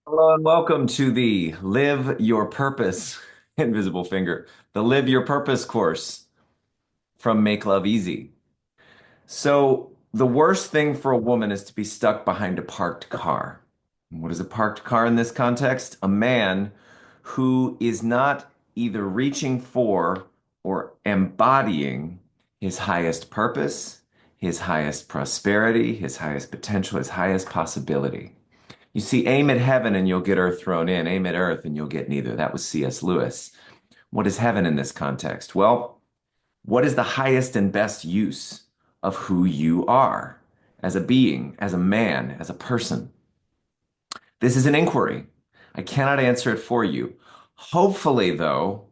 Hello and welcome to the Live Your Purpose, Invisible Finger, the Live Your Purpose course from Make Love Easy. So, the worst thing for a woman is to be stuck behind a parked car. What is a parked car in this context? A man who is not either reaching for or embodying his highest purpose, his highest prosperity, his highest potential, his highest possibility. You see, aim at heaven and you'll get earth thrown in. Aim at earth and you'll get neither. That was C.S. Lewis. What is heaven in this context? Well, what is the highest and best use of who you are as a being, as a man, as a person? This is an inquiry. I cannot answer it for you. Hopefully, though,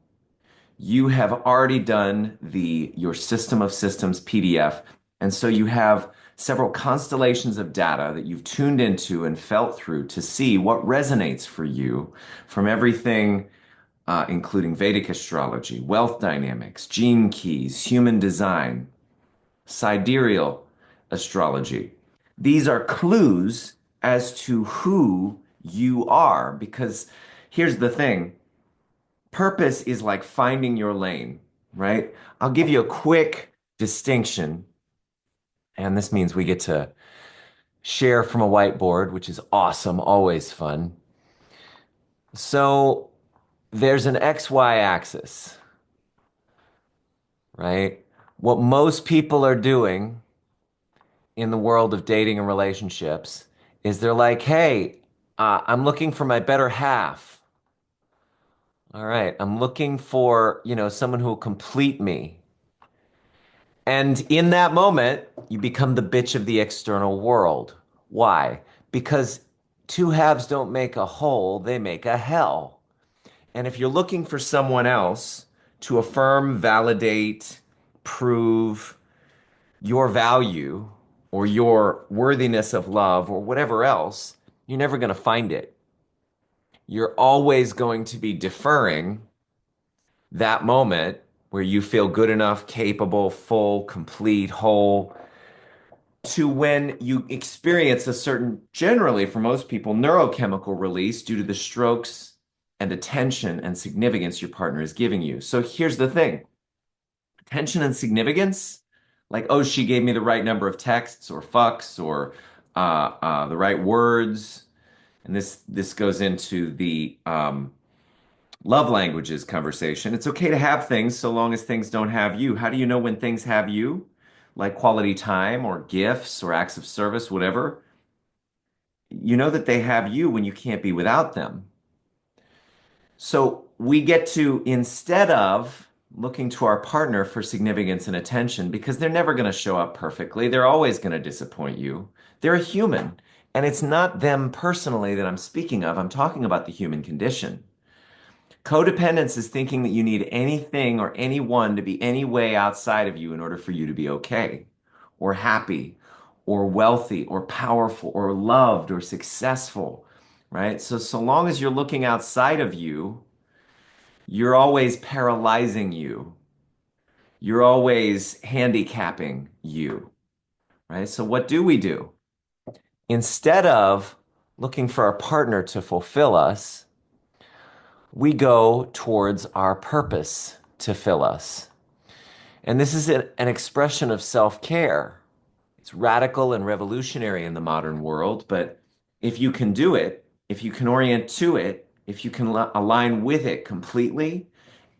you have already done the your system of systems PDF, and so you have several constellations of data that you've tuned into and felt through to see what resonates for you from everything, including Vedic astrology, wealth dynamics, gene keys, human design, sidereal astrology. These are clues as to who you are, because here's the thing. Purpose is like finding your lane, right? I'll give you a quick distinction, and this means we get to share from a whiteboard, which is awesome, always fun. So there's an XY axis, right? What most people are doing in the world of dating and relationships is they're like, hey, I'm looking for my better half. All right, I'm looking for, someone who will complete me. And in that moment, you become the bitch of the external world. Why? Because two halves don't make a whole, they make a hell. And if you're looking for someone else to affirm, validate, prove your value or your worthiness of love or whatever else, you're never going to find it. You're always going to be deferring that moment where you feel good enough, capable, full, complete, whole to when you experience a certain, generally for most people, neurochemical release due to the strokes and attention and significance your partner is giving you. So here's the thing. Attention and significance, like, oh, she gave me the right number of texts or fucks or the right words. And this goes into the love languages conversation. It's okay to have things so long as things don't have you. How do you know when things have you? Like quality time or gifts or acts of service, whatever. You know that they have you when you can't be without them. So we get to, instead of looking to our partner for significance and attention, because they're never going to show up perfectly, they're always going to disappoint you. They're a human. And it's not them personally that I'm speaking of. I'm talking about the human condition. Codependence is thinking that you need anything or anyone to be any way outside of you in order for you to be okay, or happy, or wealthy, or powerful, or loved, or successful, right? So long as you're looking outside of you, you're always paralyzing you. You're always handicapping you, right? So what do we do? Instead of looking for a partner to fulfill us, we go towards our purpose to fill us. And this is an expression of self-care. It's radical and revolutionary in the modern world, but if you can do it, if you can orient to it, if you can align with it completely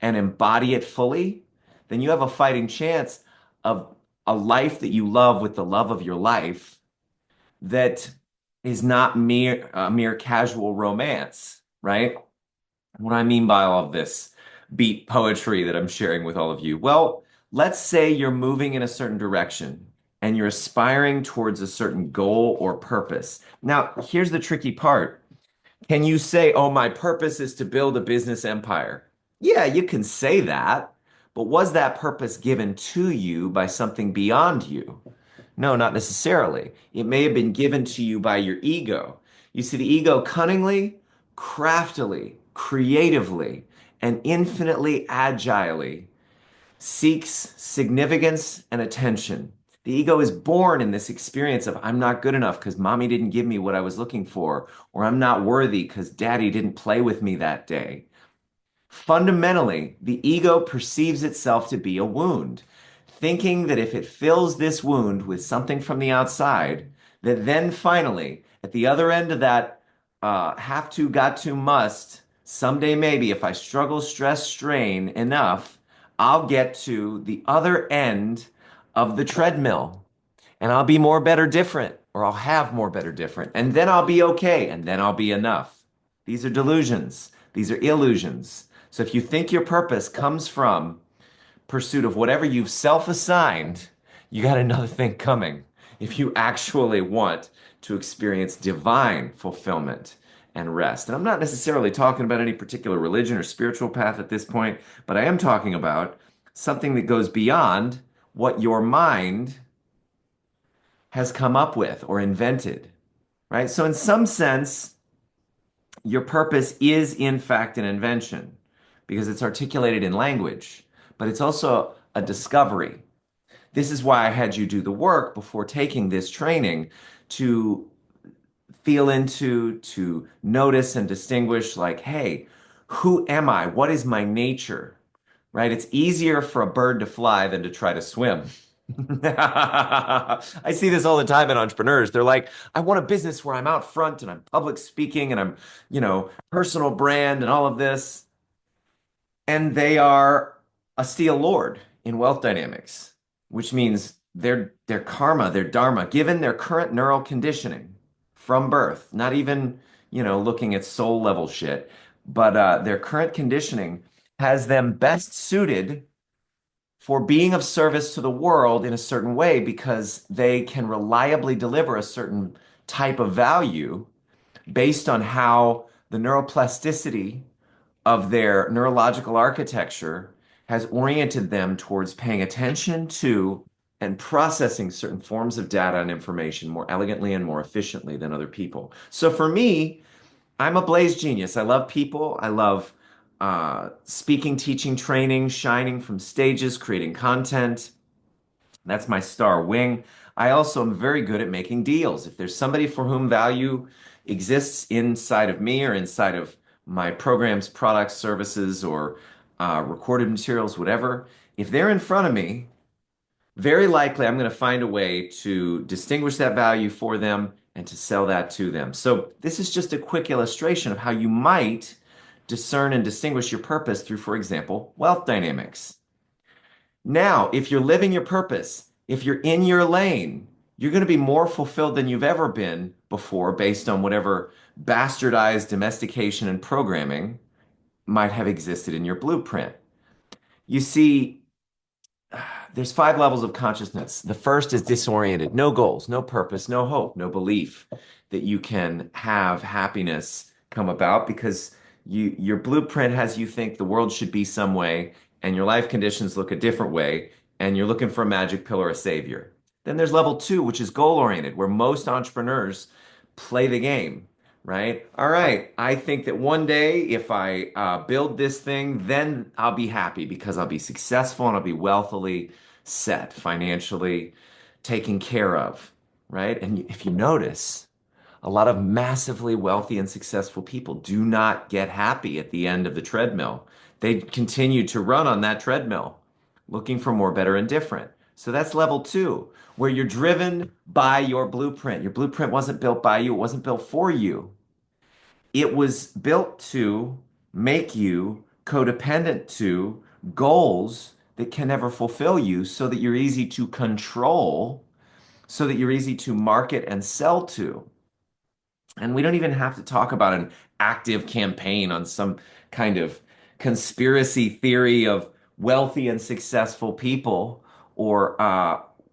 and embody it fully, then you have a fighting chance of a life that you love with the love of your life that is not mere casual romance, right? What do I mean by all of this beat poetry that I'm sharing with all of you? Well, let's say you're moving in a certain direction and you're aspiring towards a certain goal or purpose. Now, here's the tricky part. Can you say, oh, my purpose is to build a business empire? Yeah, you can say that, but was that purpose given to you by something beyond you? No, not necessarily. It may have been given to you by your ego. You see, the ego cunningly, craftily, creatively, and infinitely agilely seeks significance and attention. The ego is born in this experience of I'm not good enough because mommy didn't give me what I was looking for, or I'm not worthy because daddy didn't play with me that day. Fundamentally, the ego perceives itself to be a wound, thinking that if it fills this wound with something from the outside, that then finally, at the other end of that have to, got to, must, someday maybe, if I struggle, stress, strain enough, I'll get to the other end of the treadmill and I'll be more, better, different, or I'll have more, better, different, and then I'll be okay, and then I'll be enough. These are delusions. These are illusions. So if you think your purpose comes from pursuit of whatever you've self-assigned, you got another thing coming. If you actually want to experience divine fulfillment and rest. And I'm not necessarily talking about any particular religion or spiritual path at this point, but I am talking about something that goes beyond what your mind has come up with or invented, right? So in some sense, your purpose is in fact an invention because it's articulated in language, but it's also a discovery. This is why I had you do the work before taking this training to feel into, to notice and distinguish, like, hey, who am I? What is my nature? Right? It's easier for a bird to fly than to try to swim. I see this all the time in entrepreneurs. They're like, I want a business where I'm out front and I'm public speaking and I'm, personal brand and all of this. And they are a steel lord in wealth dynamics, which means their karma, their dharma, given their current neural conditioning from birth, not even, looking at soul level shit, but their current conditioning has them best suited for being of service to the world in a certain way because they can reliably deliver a certain type of value based on how the neuroplasticity of their neurological architecture has oriented them towards paying attention to and processing certain forms of data and information more elegantly and more efficiently than other people. So for me, I'm a blaze genius. I love people. I love speaking, teaching, training, shining from stages, creating content. That's my star wing. I also am very good at making deals. If there's somebody for whom value exists inside of me or inside of my programs, products, services, or recorded materials, whatever, if they're in front of me, very likely I'm going to find a way to distinguish that value for them and to sell that to them. So this is just a quick illustration of how you might discern and distinguish your purpose through, for example, wealth dynamics. Now, if you're living your purpose, if you're in your lane, you're going to be more fulfilled than you've ever been before based on whatever bastardized domestication and programming might have existed in your blueprint. You see, there's 5 levels of consciousness. The first is disoriented, no goals, no purpose, no hope, no belief that you can have happiness come about because your blueprint has you think the world should be some way and your life conditions look a different way and you're looking for a magic pill or a savior. Then there's level 2, which is goal oriented, where most entrepreneurs play the game, right? All right, I think that one day if I build this thing, then I'll be happy because I'll be successful and I'll be wealthily set, financially taken care of, right? And if you notice, a lot of massively wealthy and successful people do not get happy at the end of the treadmill. They continue to run on that treadmill, looking for more, better, and different. So that's level 2, where you're driven by your blueprint. Your blueprint wasn't built by you, it wasn't built for you. It was built to make you codependent to goals that can never fulfill you so that you're easy to control, so that you're easy to market and sell to. And we don't even have to talk about an active campaign on some kind of conspiracy theory of wealthy and successful people or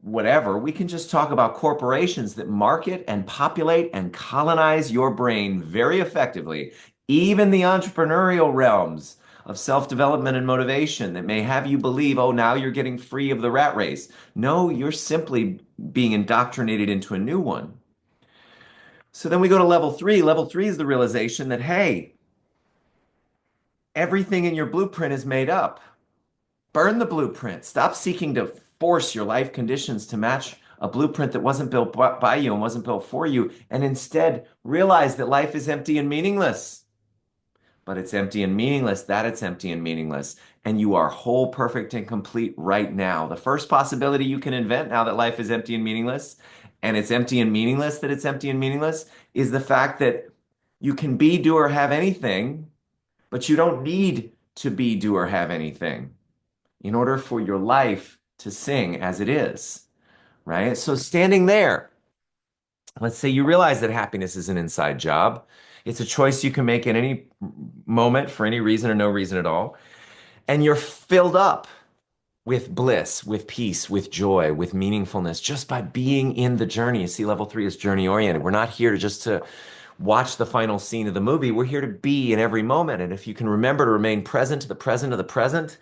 whatever. We can just talk about corporations that market and populate and colonize your brain very effectively, even the entrepreneurial realms of self-development and motivation that may have you believe, oh, now you're getting free of the rat race. No, you're simply being indoctrinated into a new one. So then we go to level 3. Level 3 is the realization that, hey, everything in your blueprint is made up. Burn the blueprint. Stop seeking to force your life conditions to match a blueprint that wasn't built by you and wasn't built for you, and instead realize that life is empty and meaningless. But it's empty and meaningless, that it's empty and meaningless. And you are whole, perfect, and complete right now. The first possibility you can invent now that life is empty and meaningless, and it's empty and meaningless that it's empty and meaningless, is the fact that you can be, do, or have anything, but you don't need to be, do, or have anything in order for your life to sing as it is, right? So standing there, let's say you realize that happiness is an inside job. It's a choice you can make at any moment for any reason or no reason at all. And you're filled up with bliss, with peace, with joy, with meaningfulness just by being in the journey. You see, level three is journey oriented. We're not here just to watch the final scene of the movie. We're here to be in every moment. And if you can remember to remain present to the present of the present,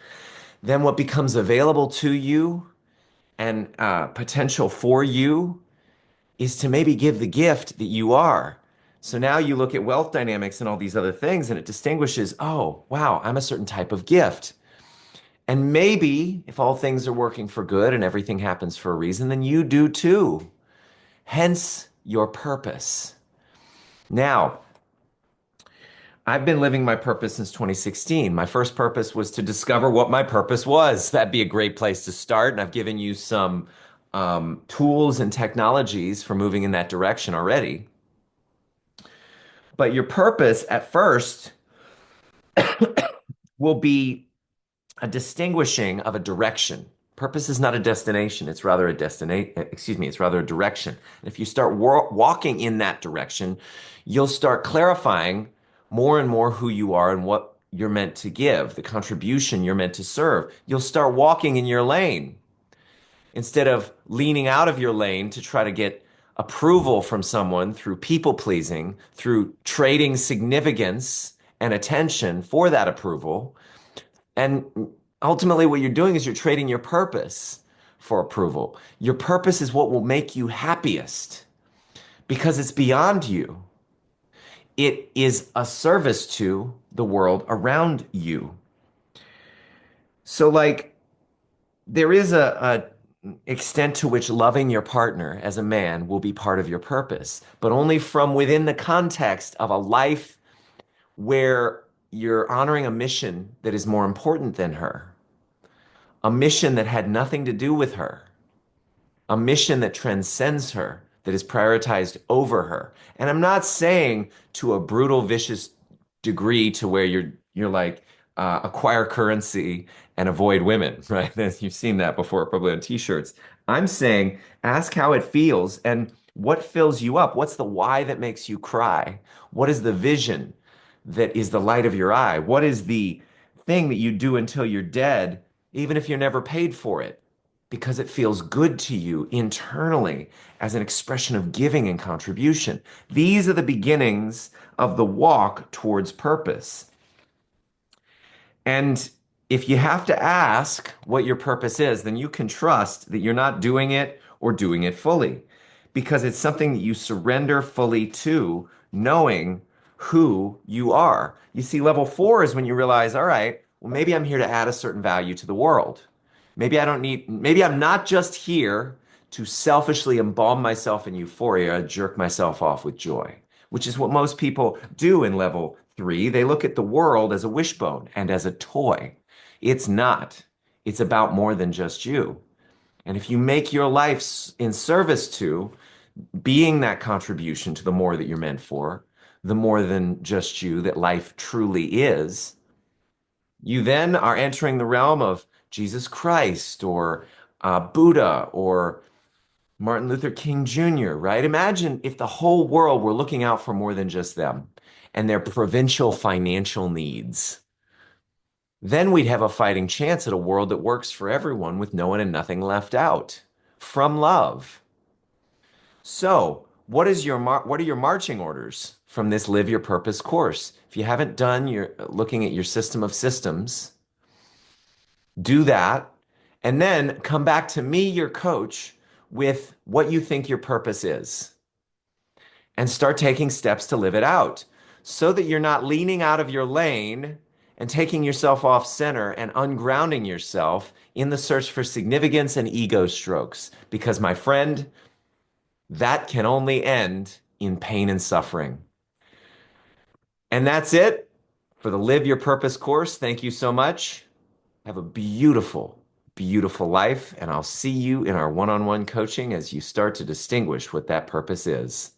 then what becomes available to you and potential for you is to maybe give the gift that you are. So now you look at wealth dynamics and all these other things, and it distinguishes, oh, wow, I'm a certain type of gift. And maybe if all things are working for good and everything happens for a reason, then you do too. Hence your purpose. Now, I've been living my purpose since 2016. My first purpose was to discover what my purpose was. That'd be a great place to start. And I've given you some tools and technologies for moving in that direction already. But your purpose at first will be a distinguishing of a direction. Purpose is not a destination, it's rather a it's rather a direction. And if you start walking in that direction, you'll start clarifying more and more who you are and what you're meant to give, the contribution you're meant to serve. You'll start walking in your lane instead of leaning out of your lane to try to get approval from someone through people pleasing, through trading significance and attention for that approval. And ultimately, what you're doing is you're trading your purpose for approval. Your purpose is what will make you happiest because it's beyond you. It is a service to the world around you. So, like, there is a extent to which loving your partner as a man will be part of your purpose, but only from within the context of a life where you're honoring a mission that is more important than her, a mission that had nothing to do with her, a mission that transcends her, that is prioritized over her. And I'm not saying to a brutal, vicious degree to where you're like acquire currency and avoid women, right? You've seen that before, probably on t-shirts. I'm saying ask how it feels and what fills you up. What's the why that makes you cry? What is the vision that is the light of your eye? What is the thing that you do until you're dead, even if you're never paid for it? Because it feels good to you internally as an expression of giving and contribution. These are the beginnings of the walk towards purpose. And if you have to ask what your purpose is, then you can trust that you're not doing it or doing it fully because it's something that you surrender fully to, knowing who you are. You see, level four is when you realize, all right, well, maybe I'm here to add a certain value to the world. Maybe I'm not just here to selfishly embalm myself in euphoria, jerk myself off with joy, which is what most people do in level three. They look at the world as a wishbone and as a toy. It's not. It's about more than just you. And if you make your life in service to being that contribution to the more that you're meant for, the more than just you that life truly is, you then are entering the realm of Jesus Christ or Buddha or Martin Luther King Jr., right? Imagine if the whole world were looking out for more than just them and their provincial financial needs. Then we'd have a fighting chance at a world that works for everyone with no one and nothing left out from love. So, what are your marching orders from this Live Your Purpose course? If you haven't done your looking at your system of systems, do that, and then come back to me, your coach, with what you think your purpose is, and start taking steps to live it out so that you're not leaning out of your lane and taking yourself off center and ungrounding yourself in the search for significance and ego strokes. Because, my friend, that can only end in pain and suffering. And that's it for the Live Your Purpose course. Thank you so much. Have a beautiful, beautiful life, and I'll see you in our one-on-one coaching as you start to distinguish what that purpose is.